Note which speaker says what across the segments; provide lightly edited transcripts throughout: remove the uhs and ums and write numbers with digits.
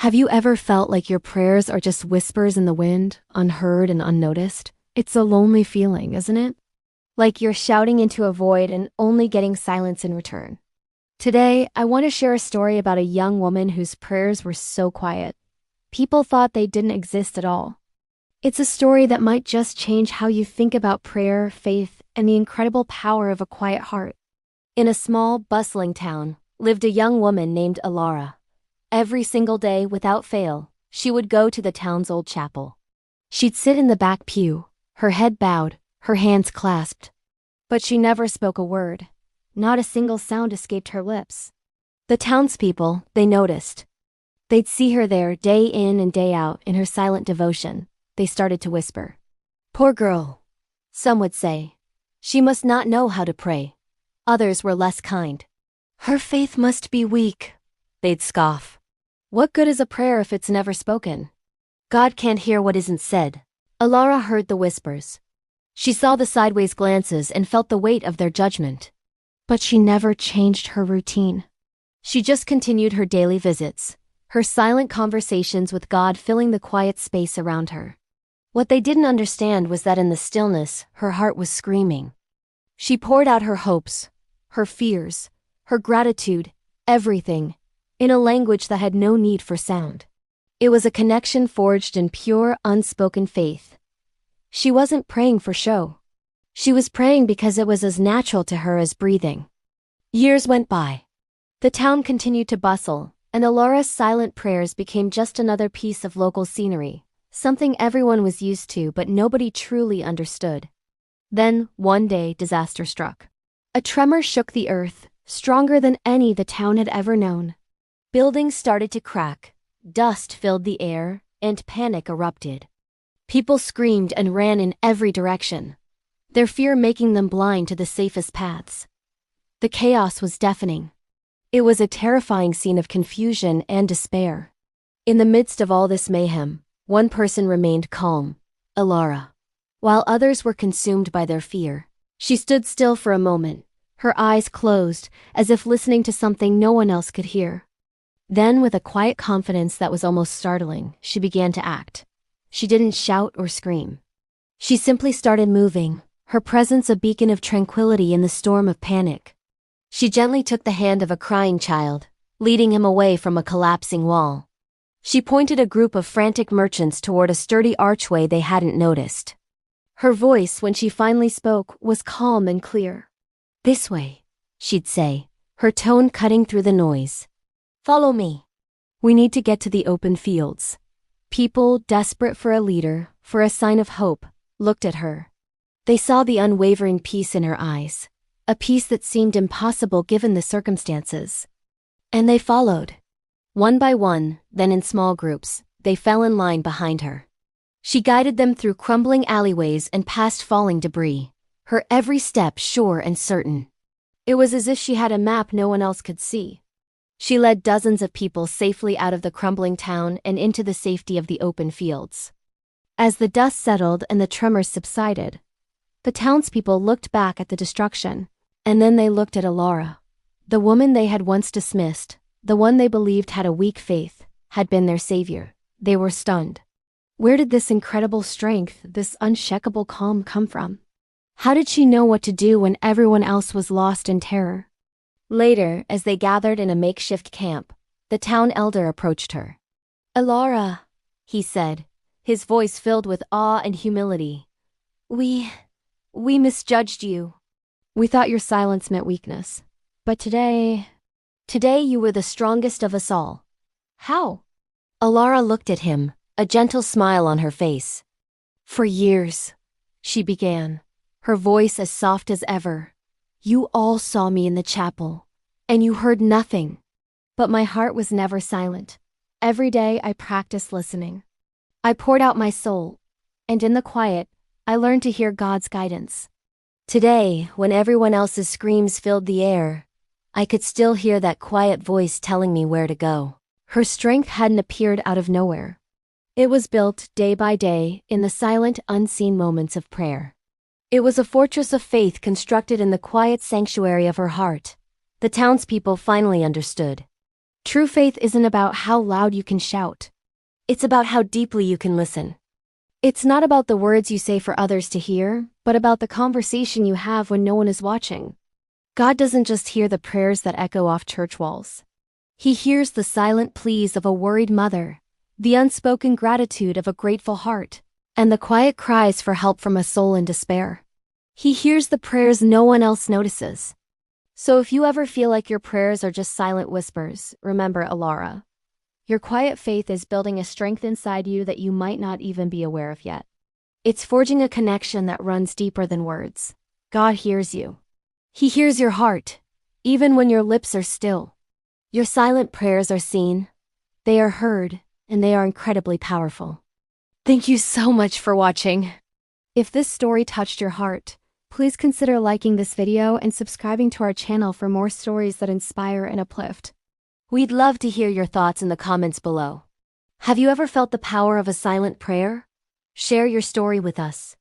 Speaker 1: Have you ever felt like your prayers are just whispers in the wind, unheard and unnoticed? It's a lonely feeling, isn't it? Like you're shouting into a void and only getting silence in return. Today, I want to share a story about a young woman whose prayers were so quiet. People thought they didn't exist at all. It's a story that might just change how you think about prayer, faith, and the incredible power of a quiet heart. In a small, bustling town, lived a young woman named Alara. Every single day, without fail, she would go to the town's old chapel. She'd sit in the back pew, her head bowed, her hands clasped. But she never spoke a word. Not a single sound escaped her lips. The townspeople, they noticed. They'd see her there day in and day out in her silent devotion. They started to whisper. "Poor girl," some would say. "She must not know how to pray." Others were less kind. "Her faith must be weak," they'd scoff. "What good is a prayer if it's never spoken? God can't hear what isn't said." Alara heard the whispers. She saw the sideways glances and felt the weight of their judgment. But she never changed her routine. She just continued her daily visits, her silent conversations with God filling the quiet space around her. What they didn't understand was that in the stillness, her heart was screaming. She poured out her hopes, her fears, her gratitude, everything, in a language that had no need for sound. It was a connection forged in pure, unspoken faith. She wasn't praying for show. She was praying because it was as natural to her as breathing. Years went by. The town continued to bustle, and Alara's silent prayers became just another piece of local scenery, something everyone was used to but nobody truly understood. Then, one day, disaster struck. A tremor shook the earth, stronger than any the town had ever known. Buildings started to crack, dust filled the air, and panic erupted. People screamed and ran in every direction, their fear making them blind to the safest paths. The chaos was deafening. It was a terrifying scene of confusion and despair. In the midst of all this mayhem, one person remained calm, Alara. While others were consumed by their fear, she stood still for a moment, her eyes closed, as if listening to something no one else could hear. Then, with a quiet confidence that was almost startling, she began to act. She didn't shout or scream. She simply started moving, her presence a beacon of tranquility in the storm of panic. She gently took the hand of a crying child, leading him away from a collapsing wall. She pointed a group of frantic merchants toward a sturdy archway they hadn't noticed. Her voice, when she finally spoke, was calm and clear. "This way," she'd say, her tone cutting through the noise. "Follow me. We need to get to the open fields." People, desperate for a leader, for a sign of hope, looked at her. They saw the unwavering peace in her eyes, a peace that seemed impossible given the circumstances. And they followed. One by one, then in small groups, they fell in line behind her. She guided them through crumbling alleyways and past falling debris, her every step sure and certain. It was as if she had a map no one else could see. She led dozens of people safely out of the crumbling town and into the safety of the open fields. As the dust settled and the tremors subsided, the townspeople looked back at the destruction, and then they looked at Alara. The woman they had once dismissed, the one they believed had a weak faith, had been their savior. They were stunned. Where did this incredible strength, this unshakable calm come from? How did she know what to do when everyone else was lost in terror? Later, as they gathered in a makeshift camp, the town elder approached her. "Alara," he said, his voice filled with awe and humility. We misjudged you. We thought your silence meant weakness. But today you were the strongest of us all." "How?" Alara looked at him, a gentle smile on her face. "For years," she began, her voice as soft as ever, "you all saw me in the chapel, and you heard nothing. But my heart was never silent. Every day I practiced listening. I poured out my soul, and in the quiet, I learned to hear God's guidance. Today, when everyone else's screams filled the air, I could still hear that quiet voice telling me where to go." Her strength hadn't appeared out of nowhere. It was built day by day in the silent, unseen moments of prayer. It was a fortress of faith constructed in the quiet sanctuary of her heart. The townspeople finally understood. True faith isn't about how loud you can shout. It's about how deeply you can listen. It's not about the words you say for others to hear, but about the conversation you have when no one is watching. God doesn't just hear the prayers that echo off church walls. He hears the silent pleas of a worried mother, the unspoken gratitude of a grateful heart, and the quiet cries for help from a soul in despair. He hears the prayers no one else notices. So if you ever feel like your prayers are just silent whispers, remember Alara. Your quiet faith is building a strength inside you that you might not even be aware of yet. It's forging a connection that runs deeper than words. God hears you. He hears your heart, even when your lips are still. Your silent prayers are seen, they are heard, and they are incredibly powerful. Thank you so much for watching. If this story touched your heart, please consider liking this video and subscribing to our channel for more stories that inspire and uplift. We'd love to hear your thoughts in the comments below. Have you ever felt the power of a silent prayer? Share your story with us.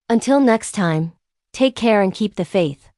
Speaker 1: Until next time, take care and keep the faith.